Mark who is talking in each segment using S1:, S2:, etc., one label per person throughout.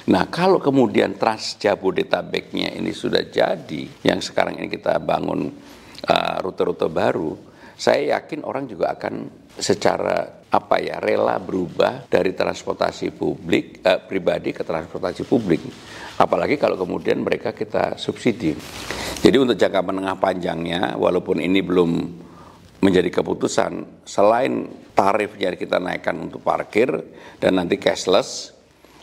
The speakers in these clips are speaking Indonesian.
S1: Nah, kalau kemudian Trans Jabodetabeknya ini sudah jadi, yang sekarang ini kita bangun rute-rute baru, saya yakin orang juga akan secara rela berubah dari transportasi publik pribadi ke transportasi publik. Apalagi kalau kemudian mereka kita subsidi. Jadi untuk jangka menengah panjangnya, walaupun ini belum menjadi keputusan, selain tarifnya kita naikkan untuk parkir dan nanti cashless,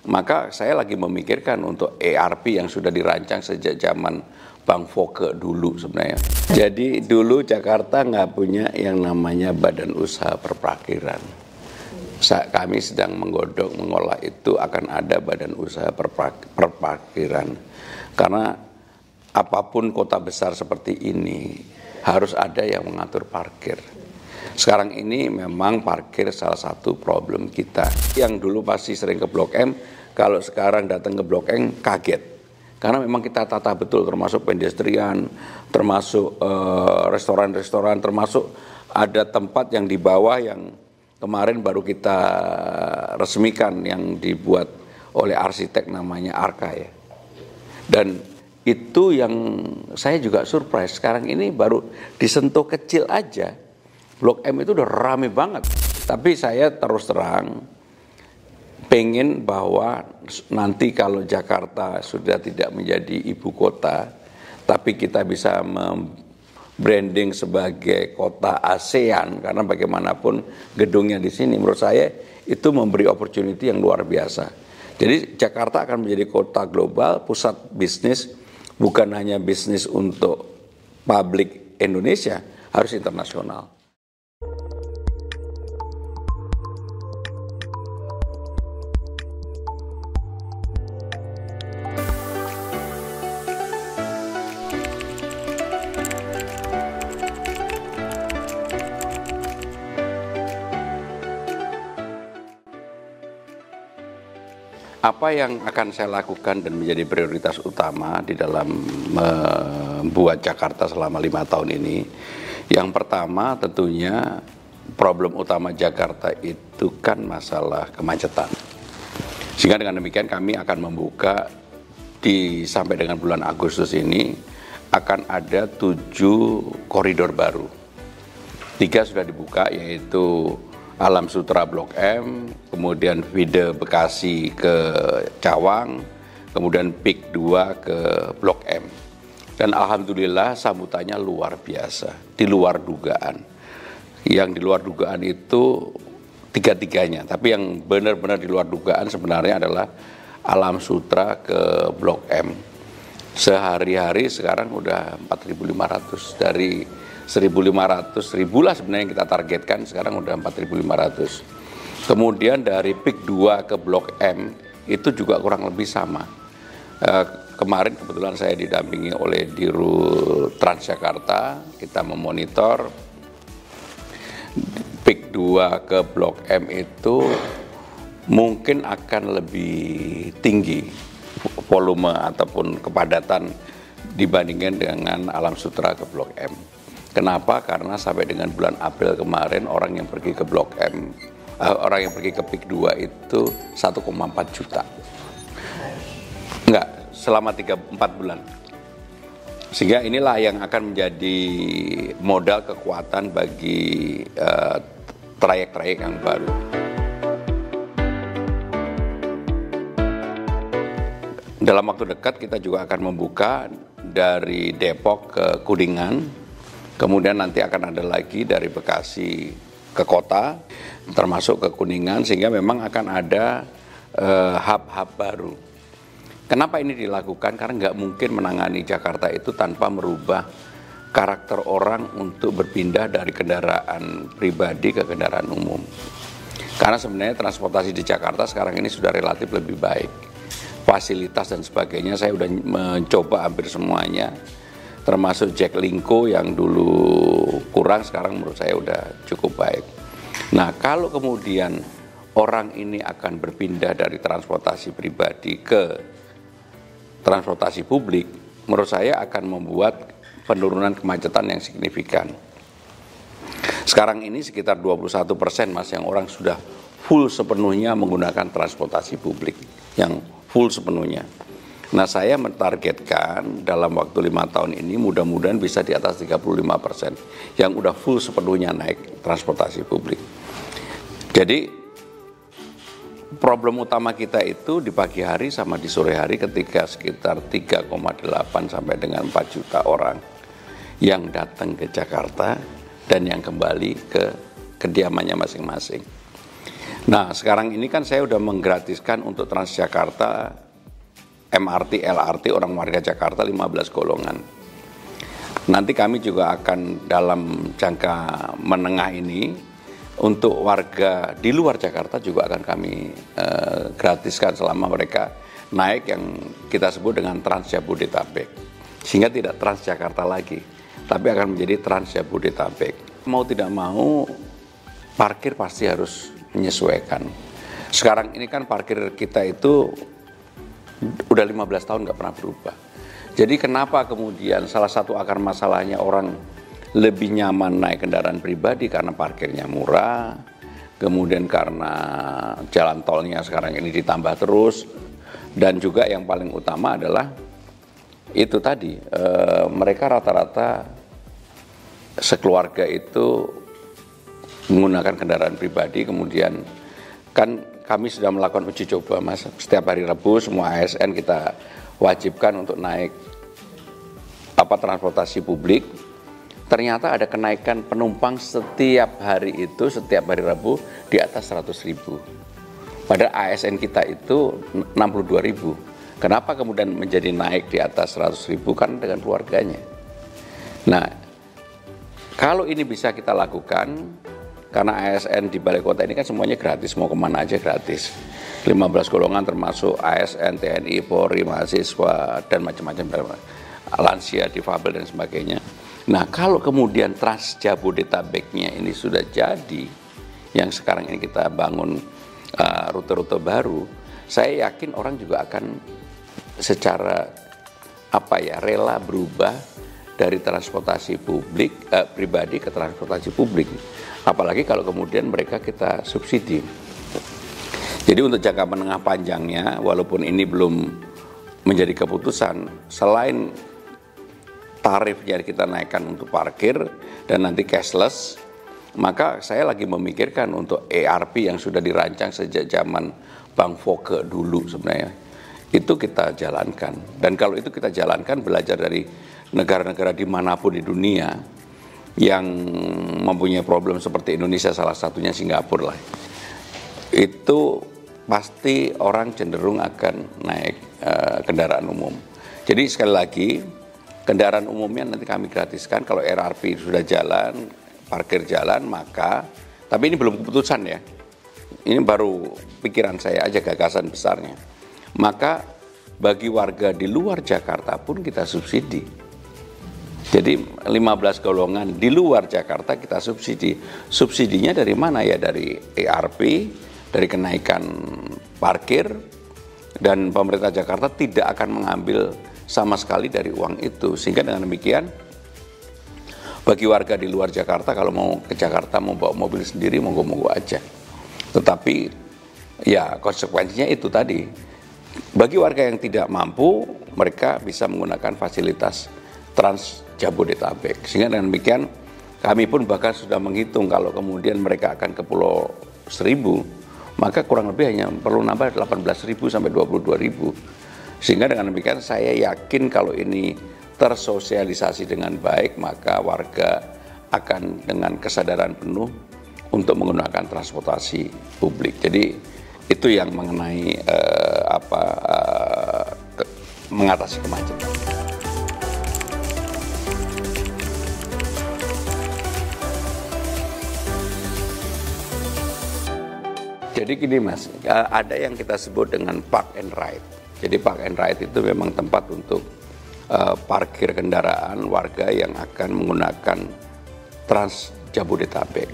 S1: maka saya lagi memikirkan untuk ERP yang sudah dirancang sejak zaman Bang Foke dulu sebenarnya. Jadi dulu Jakarta nggak punya yang namanya badan usaha perparkiran. Kami sedang menggodok, mengolah itu akan ada badan usaha perparkiran. Karena apapun kota besar seperti ini, harus ada yang mengatur parkir. Sekarang ini memang parkir salah satu problem kita. Yang dulu pasti sering ke Blok M, kalau sekarang datang ke Blok M kaget. Karena memang kita tata betul, termasuk pedestrian, termasuk restoran-restoran, termasuk ada tempat yang di bawah yang kemarin baru kita resmikan yang dibuat oleh arsitek namanya Arka ya. Dan itu yang saya juga surprise, sekarang ini baru disentuh kecil aja, Blok M itu udah rame banget. Tapi saya terus terang pengen bahwa nanti kalau Jakarta sudah tidak menjadi ibu kota, tapi kita bisa branding sebagai kota ASEAN, karena bagaimanapun gedungnya di sini, menurut saya itu memberi opportunity yang luar biasa. Jadi Jakarta akan menjadi kota global, pusat bisnis, bukan hanya bisnis untuk publik Indonesia, harus internasional. Apa yang akan saya lakukan dan menjadi prioritas utama di dalam membuat Jakarta selama 5 tahun ini? Yang pertama tentunya problem utama Jakarta itu kan masalah kemacetan. Sehingga dengan demikian kami akan membuka sampai dengan bulan Agustus ini akan ada 7 koridor baru. 3 sudah dibuka, yaitu Alam Sutra Blok M, kemudian Feeder Bekasi ke Cawang, kemudian PIK 2 ke Blok M. Dan alhamdulillah sambutannya luar biasa, di luar dugaan. Yang di luar dugaan itu tiga-tiganya, tapi yang benar-benar di luar dugaan sebenarnya adalah Alam Sutra ke Blok M. Sehari-hari sekarang udah 4.500 dari 1.500, 1.000 lah sebenarnya yang kita targetkan, sekarang udah 4.500. Kemudian dari PIK 2 ke Blok M itu juga kurang lebih sama. Kemarin kebetulan saya didampingi oleh Dirut Transjakarta, kita memonitor PIK 2 ke Blok M itu mungkin akan lebih tinggi volume ataupun kepadatan dibandingkan dengan Alam Sutra ke Blok M. Kenapa? Karena sampai dengan bulan April kemarin orang yang pergi ke Blok M, orang yang pergi ke PIK 2 itu 1,4 juta. Enggak, selama 3-4 bulan. Sehingga inilah yang akan menjadi modal kekuatan bagi trayek-trayek yang baru. Dalam waktu dekat kita juga akan membuka dari Depok ke Kuningan. Kemudian nanti akan ada lagi dari Bekasi ke kota, termasuk ke Kuningan, sehingga memang akan ada hub-hub baru. Kenapa ini dilakukan? Karena nggak mungkin menangani Jakarta itu tanpa merubah karakter orang untuk berpindah dari kendaraan pribadi ke kendaraan umum. Karena sebenarnya transportasi di Jakarta sekarang ini sudah relatif lebih baik. Fasilitas dan sebagainya saya sudah mencoba hampir semuanya. Termasuk Jaklingko yang dulu kurang, sekarang menurut saya udah cukup baik. Nah, kalau kemudian orang ini akan berpindah dari transportasi pribadi ke transportasi publik, menurut saya akan membuat penurunan kemacetan yang signifikan. Sekarang ini sekitar 21% Mas yang orang sudah full sepenuhnya menggunakan transportasi publik, yang full sepenuhnya. Nah, saya mentargetkan dalam waktu 5 tahun ini mudah-mudahan bisa di atas 35% yang udah full sepenuhnya naik transportasi publik. Jadi problem utama kita itu di pagi hari sama di sore hari ketika sekitar 3,8 sampai dengan 4 juta orang yang datang ke Jakarta dan yang kembali ke kediamannya masing-masing. Nah, sekarang ini kan saya udah menggratiskan untuk Transjakarta, MRT, LRT orang warga Jakarta 15 golongan. Nanti kami juga akan dalam jangka menengah ini untuk warga di luar Jakarta juga akan kami gratiskan selama mereka naik yang kita sebut dengan Trans Jabodetabek. Sehingga tidak Transjakarta lagi, tapi akan menjadi Trans Jabodetabek. Mau tidak mau parkir pasti harus menyesuaikan. Sekarang ini kan parkir kita itu udah 15 tahun nggak pernah berubah. Jadi kenapa kemudian salah satu akar masalahnya orang lebih nyaman naik kendaraan pribadi karena parkirnya murah, kemudian karena jalan tolnya sekarang ini ditambah terus, dan juga yang paling utama adalah itu tadi, mereka rata-rata sekeluarga itu menggunakan kendaraan pribadi, kemudian kan kami sudah melakukan uji coba, Mas. Setiap hari Rabu semua ASN kita wajibkan untuk naik transportasi publik. Ternyata ada kenaikan penumpang setiap hari itu, setiap hari Rabu di atas 100.000. Padahal ASN kita itu 62.000. Kenapa kemudian menjadi naik di atas 100.000? Kan dengan keluarganya. Nah, kalau ini bisa kita lakukan, karena ASN di balai kota ini kan semuanya gratis, mau kemana aja gratis. 15 golongan termasuk ASN, TNI, Polri, mahasiswa, dan macam-macam, lansia, difabel, dan sebagainya. Nah, kalau kemudian Trans Jabodetabeknya ini sudah jadi, yang sekarang ini kita bangun rute-rute baru, saya yakin orang juga akan secara rela berubah dari transportasi publik pribadi ke transportasi publik. Apalagi kalau kemudian mereka kita subsidi. Jadi untuk jangka menengah panjangnya, walaupun ini belum menjadi keputusan, selain tarifnya kita naikkan untuk parkir dan nanti cashless, maka saya lagi memikirkan untuk ERP yang sudah dirancang sejak zaman Bang Foke dulu sebenarnya. Itu kita jalankan. Dan kalau itu kita jalankan, belajar dari negara-negara dimanapun di dunia yang mempunyai problem seperti Indonesia, salah satunya Singapura lah, itu pasti orang cenderung akan naik kendaraan umum. Jadi sekali lagi, kendaraan umumnya nanti kami gratiskan. Kalau RRP sudah jalan, parkir jalan, maka, tapi ini belum keputusan ya, ini baru pikiran saya aja, gagasan besarnya. Maka bagi warga di luar Jakarta pun kita subsidi. Jadi 15 golongan di luar Jakarta kita subsidi. Subsidinya dari mana ya? Dari ERP, dari kenaikan parkir, dan pemerintah Jakarta tidak akan mengambil sama sekali dari uang itu. Sehingga dengan demikian, bagi warga di luar Jakarta kalau mau ke Jakarta mau bawa mobil sendiri, monggo-monggo aja. Tetapi ya konsekuensinya itu tadi. Bagi warga yang tidak mampu, mereka bisa menggunakan fasilitas Trans Jabodetabek. Sehingga dengan demikian kami pun bahkan sudah menghitung kalau kemudian mereka akan ke Pulau Seribu, maka kurang lebih hanya perlu nambah 18.000 sampai 22.000. Sehingga dengan demikian saya yakin kalau ini tersosialisasi dengan baik, maka warga akan dengan kesadaran penuh untuk menggunakan transportasi publik. Jadi itu yang mengenai mengatasi kemacetan. Jadi gini Mas, ada yang kita sebut dengan park and ride. Jadi park and ride itu memang tempat untuk parkir kendaraan warga yang akan menggunakan Trans Jabodetabek.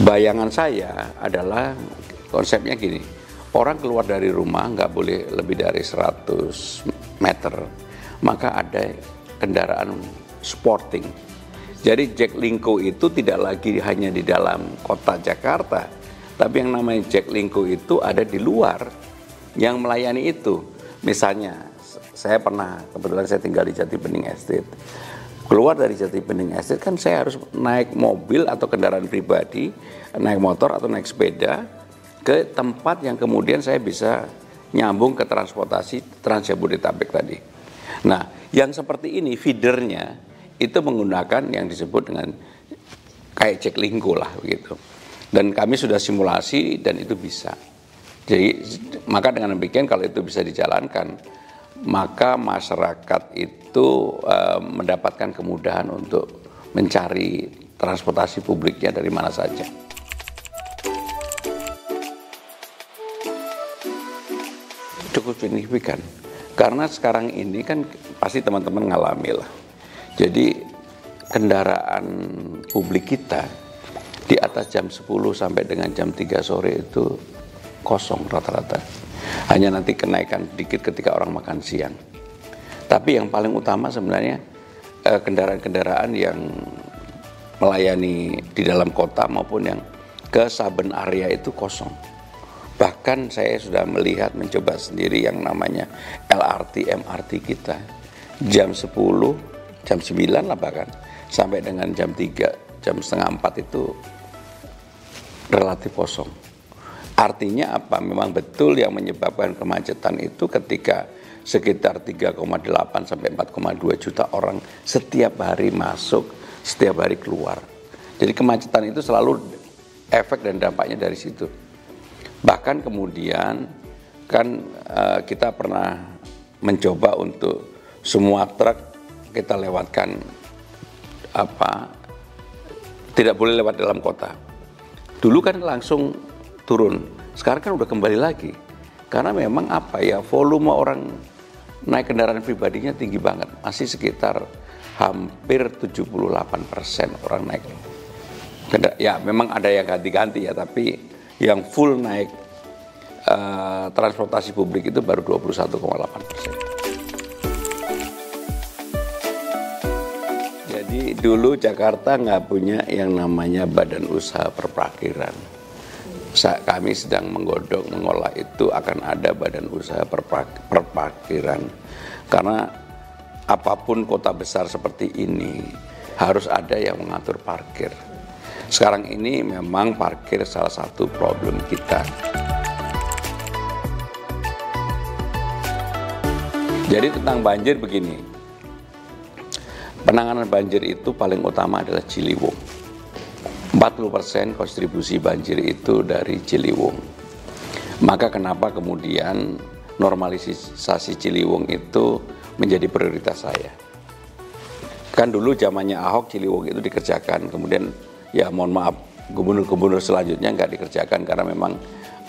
S1: Bayangan saya adalah konsepnya gini, orang keluar dari rumah nggak boleh lebih dari 100 meter, maka ada kendaraan sporting. Jadi Jaklingko itu tidak lagi hanya di dalam kota Jakarta, tapi yang namanya Jaklingko itu ada di luar yang melayani itu. Misalnya, kebetulan saya tinggal di Jati Bening Estate. Keluar dari Jati Bening Estate kan saya harus naik mobil atau kendaraan pribadi, naik motor atau naik sepeda ke tempat yang kemudian saya bisa nyambung ke transportasi Trans Jabodetabek tadi. Nah, yang seperti ini feedernya itu menggunakan yang disebut dengan kayak Jaklingko lah begitu. Dan kami sudah simulasi dan itu bisa. Jadi maka dengan demikian kalau itu bisa dijalankan, maka masyarakat itu mendapatkan kemudahan untuk mencari transportasi publiknya dari mana saja. Cukup signifikan, karena sekarang ini kan pasti teman-teman ngalami lah. Jadi kendaraan publik kita di atas jam 10 sampai dengan jam 3 sore itu kosong rata-rata. Hanya nanti kenaikan sedikit ketika orang makan siang. Tapi yang paling utama sebenarnya kendaraan-kendaraan yang melayani di dalam kota maupun yang ke saben area itu kosong. Bahkan saya sudah mencoba sendiri yang namanya LRT, MRT kita. Jam 10, jam 9 lah bahkan, sampai dengan jam 3, jam setengah 4 itu relatif kosong. Artinya apa? Memang betul yang menyebabkan kemacetan itu ketika sekitar 3,8 sampai 4,2 juta orang setiap hari masuk, setiap hari keluar. Jadi kemacetan itu selalu efek dan dampaknya dari situ. Bahkan kemudian kan kita pernah mencoba untuk semua truk kita lewatkan tidak boleh lewat dalam kota. Dulu kan langsung turun, sekarang kan udah kembali lagi. Karena memang volume orang naik kendaraan pribadinya tinggi banget, masih sekitar hampir 78% orang naik. Ya memang ada yang ganti-ganti ya, tapi yang full naik transportasi publik itu baru 21,8%. Jadi dulu Jakarta nggak punya yang namanya badan usaha perparkiran. Kami sedang mengolah itu akan ada badan usaha perparkiran. Karena apapun kota besar seperti ini harus ada yang mengatur parkir. Sekarang ini memang parkir salah satu problem kita. Jadi tentang banjir begini, penanganan banjir itu paling utama adalah Ciliwung. 40% kontribusi banjir itu dari Ciliwung. Maka kenapa kemudian normalisasi Ciliwung itu menjadi prioritas saya. Kan dulu zamannya Ahok Ciliwung itu dikerjakan, kemudian ya mohon maaf gubernur-gubernur selanjutnya nggak dikerjakan karena memang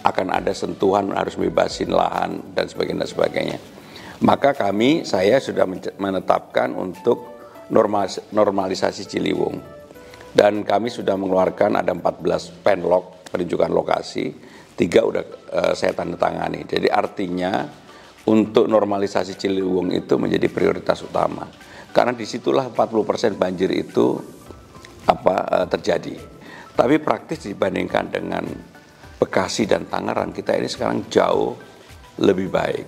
S1: akan ada sentuhan harus bebasin lahan dan sebagainya. Maka saya sudah menetapkan untuk normalisasi Ciliwung. Dan kami sudah mengeluarkan ada 14 penlok penunjukan lokasi, 3 udah saya tanda tangani. Jadi artinya untuk normalisasi Ciliwung itu menjadi prioritas utama. Karena disitulah 40% banjir itu terjadi. Tapi praktis dibandingkan dengan Bekasi dan Tangerang, kita ini sekarang jauh lebih baik.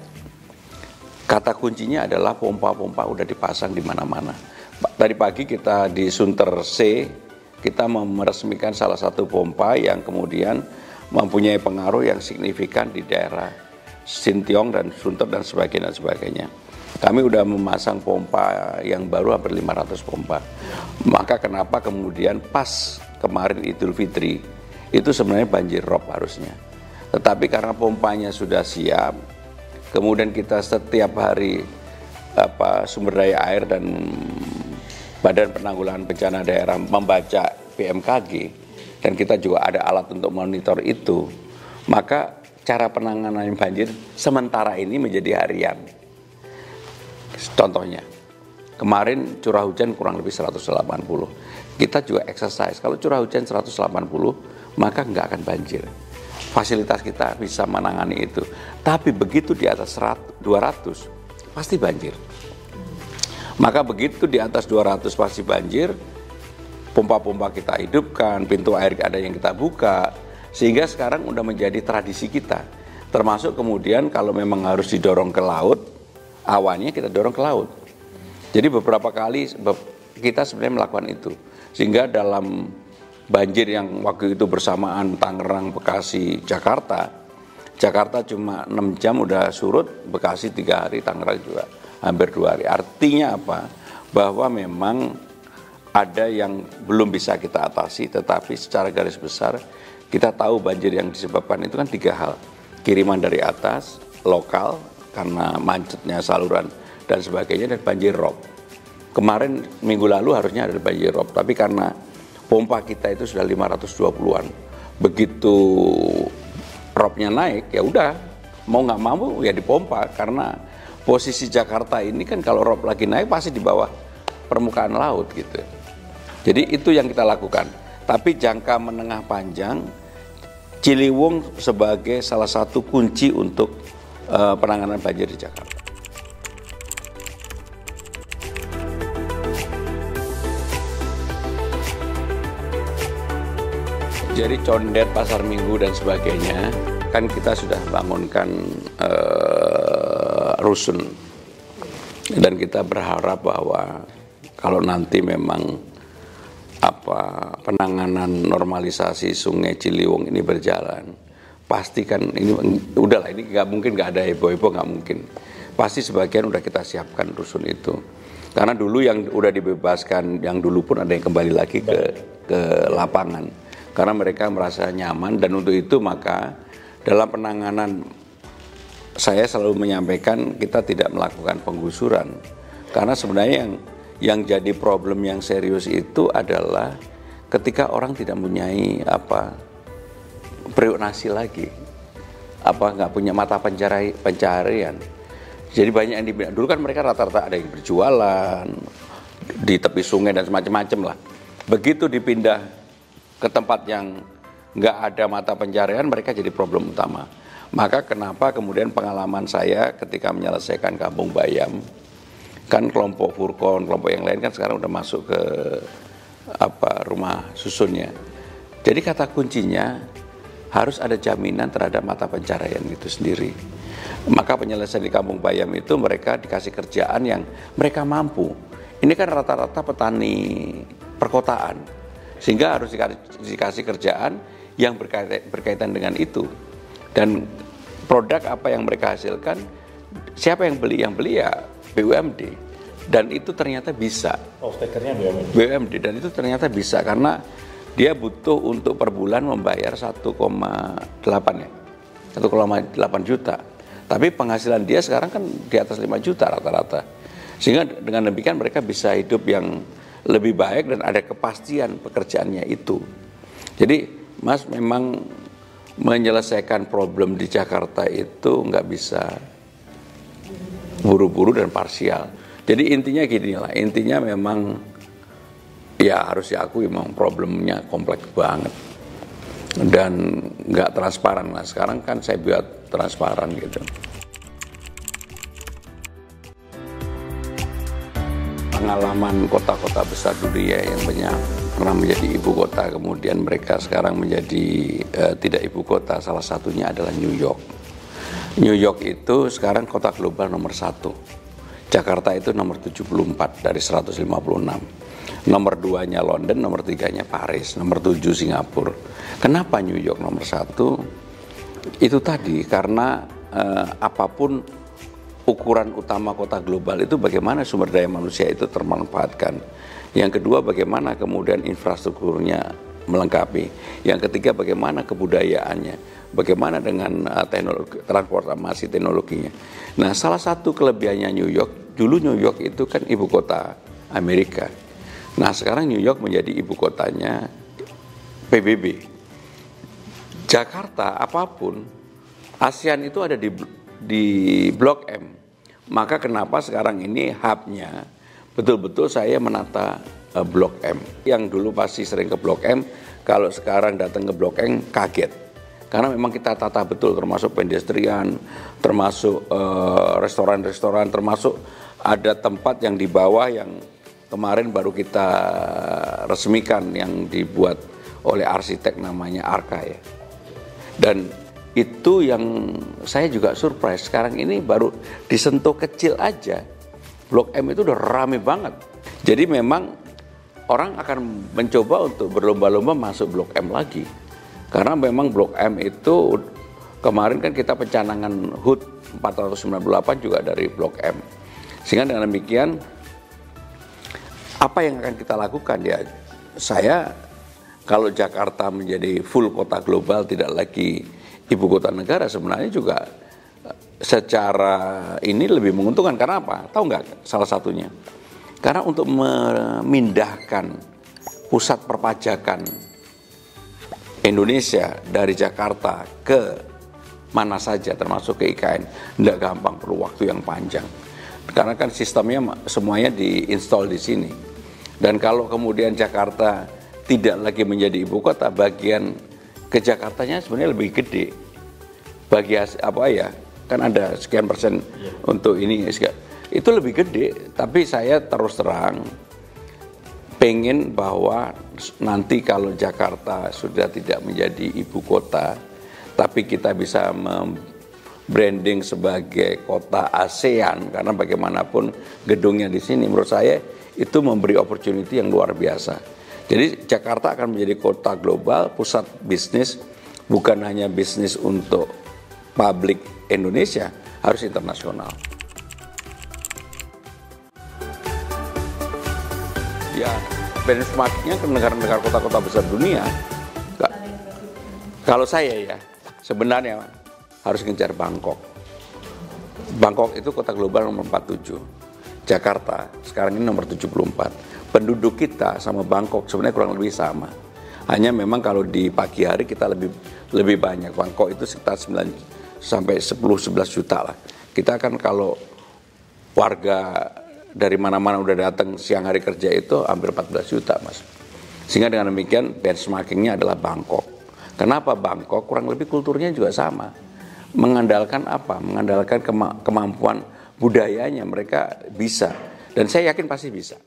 S1: Kata kuncinya adalah pompa-pompa udah dipasang di mana-mana. Tadi pagi kita di Sunter C, kita meresmikan salah satu pompa yang kemudian mempunyai pengaruh yang signifikan di daerah Sintiong dan Sunter dan sebagainya. Kami udah memasang pompa yang baru hampir 500 pompa. Maka kenapa kemudian pas kemarin Idul Fitri itu sebenarnya banjir rob harusnya. Tetapi karena pompanya sudah siap, kemudian kita setiap hari sumber daya air dan Badan Penanggulangan Bencana Daerah membaca BMKG dan kita juga ada alat untuk monitor itu, maka cara penanganan banjir sementara ini menjadi harian. Contohnya, kemarin curah hujan kurang lebih 180. Kita juga exercise, kalau curah hujan 180 maka nggak akan banjir. Fasilitas kita bisa menangani itu. Tapi begitu di atas 200 pasti banjir. Maka begitu di atas 200 pasti banjir, pompa-pompa kita hidupkan, pintu air ada yang kita buka, sehingga sekarang udah menjadi tradisi kita. Termasuk kemudian kalau memang harus didorong ke laut, awannya kita dorong ke laut. Jadi beberapa kali kita sebenarnya melakukan itu. Sehingga dalam banjir yang waktu itu bersamaan Tangerang, Bekasi, Jakarta cuma 6 jam udah surut, Bekasi 3 hari, Tangerang juga hampir 2 hari. Artinya apa? Bahwa memang ada yang belum bisa kita atasi, tetapi secara garis besar kita tahu banjir yang disebabkan itu kan 3 hal. Kiriman dari atas, lokal, karena macetnya saluran dan sebagainya, dan banjir rob. Kemarin minggu lalu harusnya ada banjir rob, tapi karena pompa kita itu sudah 520-an. Begitu robnya naik, ya udah mau nggak mau ya dipompa, karena posisi Jakarta ini kan kalau rob lagi naik pasti di bawah permukaan laut gitu. Jadi itu yang kita lakukan. Tapi jangka menengah panjang, Ciliwung sebagai salah satu kunci untuk penanganan banjir di Jakarta. Jadi Condet, Pasar Minggu dan sebagainya, kan kita sudah bangunkan rusun. Dan kita berharap bahwa kalau nanti memang penanganan normalisasi Sungai Ciliwung ini berjalan, pastikan ini udahlah, ini nggak mungkin nggak ada heboh-heboh, nggak mungkin. Pasti sebagian udah kita siapkan rusun itu. Karena dulu yang udah dibebaskan, yang dulu pun ada yang kembali lagi ke lapangan. Karena mereka merasa nyaman, dan untuk itu maka dalam penanganan saya selalu menyampaikan kita tidak melakukan penggusuran. Karena sebenarnya yang jadi problem yang serius itu adalah ketika orang tidak mempunyai periuk nasi lagi, nggak punya mata pencaharian. Jadi banyak yang dibilang, dulu kan mereka rata-rata ada yang berjualan di tepi sungai dan semacam-macam lah. Begitu dipindah ke tempat yang nggak ada mata pencaharian, mereka jadi problem utama. Maka kenapa kemudian pengalaman saya ketika menyelesaikan Kampung Bayam, kan kelompok Furkon, kelompok yang lain kan sekarang udah masuk ke rumah susunnya. Jadi kata kuncinya harus ada jaminan terhadap mata pencaharian itu sendiri. Maka penyelesaian di Kampung Bayam itu mereka dikasih kerjaan yang mereka mampu. Ini kan rata-rata petani perkotaan, sehingga harus dikasih kerjaan yang berkaitan dengan itu. Dan produk apa yang mereka hasilkan, siapa yang beli? Yang beli ya BUMD. Dan itu ternyata bisa.
S2: Off-takernya BUMD.
S1: BUMD, dan itu ternyata bisa karena dia butuh untuk per bulan membayar 1,8 ya, 1,8 juta. Tapi penghasilan dia sekarang kan di atas 5 juta rata-rata. Sehingga dengan demikian mereka bisa hidup yang lebih baik dan ada kepastian pekerjaannya itu. Jadi Mas, memang menyelesaikan problem di Jakarta itu nggak bisa buru-buru dan parsial. Jadi intinya gini lah, intinya memang ya harus diakui memang problemnya kompleks banget dan nggak transparan lah. Sekarang kan saya buat transparan gitu. Pengalaman kota-kota besar dunia yang banyak pernah menjadi ibu kota, kemudian mereka sekarang menjadi tidak ibu kota, salah satunya adalah New York. New York itu sekarang kota global nomor 1. Jakarta itu nomor 74 dari 156. Nomor 2-nya London, nomor 3-nya Paris, nomor 7 Singapura. Kenapa New York nomor 1? Itu tadi, karena apapun ukuran utama kota global itu bagaimana sumber daya manusia itu termanfaatkan. Yang kedua, bagaimana kemudian infrastrukturnya melengkapi. Yang ketiga, bagaimana kebudayaannya. Bagaimana dengan transportasi teknologinya. Nah, salah satu kelebihannya New York, dulu New York itu kan ibu kota Amerika. Nah, sekarang New York menjadi ibu kotanya PBB. Jakarta, apapun, ASEAN itu ada di Blok M. Maka kenapa sekarang ini hubnya betul-betul saya menata Blok M. Yang dulu pasti sering ke Blok M, kalau sekarang datang ke Blok M kaget. Karena memang kita tata betul, termasuk pedestrian, termasuk restoran-restoran, termasuk ada tempat yang di bawah yang kemarin baru kita resmikan yang dibuat oleh arsitek namanya Arka ya. Dan itu yang saya juga surprise. Sekarang ini baru disentuh kecil aja, Blok M itu udah rame banget. Jadi memang orang akan mencoba untuk berlomba-lomba masuk Blok M lagi. Karena memang Blok M itu kemarin kan kita pencanangan HUT 498 juga dari Blok M. Sehingga dengan demikian apa yang akan kita lakukan ya, saya kalau Jakarta menjadi full kota global, tidak lagi ibu kota negara, sebenarnya juga secara ini lebih menguntungkan. Karena apa? Tahu nggak salah satunya? Karena untuk memindahkan pusat perpajakan Indonesia dari Jakarta ke mana saja, termasuk ke IKN, tidak gampang, perlu waktu yang panjang. Karena kan sistemnya semuanya diinstal di sini. Dan kalau kemudian Jakarta tidak lagi menjadi ibu kota, bagian ke Jakartanya sebenarnya lebih gede. Bagi apa ya, kan ada sekian persen untuk ini, itu lebih gede. Tapi saya terus terang pengen bahwa nanti kalau Jakarta sudah tidak menjadi ibu kota, tapi kita bisa branding sebagai kota ASEAN, karena bagaimanapun gedungnya di sini, menurut saya itu memberi opportunity yang luar biasa. Jadi Jakarta akan menjadi kota global, pusat bisnis, bukan hanya bisnis untuk publik Indonesia, harus internasional. Ya, benchmarknya ke negara-negara kota-kota besar dunia. Kalau saya ya, sebenarnya harus ngejar Bangkok. Bangkok itu kota global nomor 47. Jakarta sekarang ini nomor 74. Penduduk kita sama Bangkok sebenarnya kurang lebih sama. Hanya memang kalau di pagi hari kita lebih banyak. Bangkok itu sekitar 9 sampai 10-11 juta lah. Kita kan kalau warga dari mana-mana udah datang siang hari kerja itu hampir 14 juta, Mas. Sehingga dengan demikian benchmarkingnya adalah Bangkok. Kenapa Bangkok? Kurang lebih kulturnya juga sama. Mengandalkan apa? Mengandalkan kemampuan budayanya, mereka bisa. Dan saya yakin pasti bisa.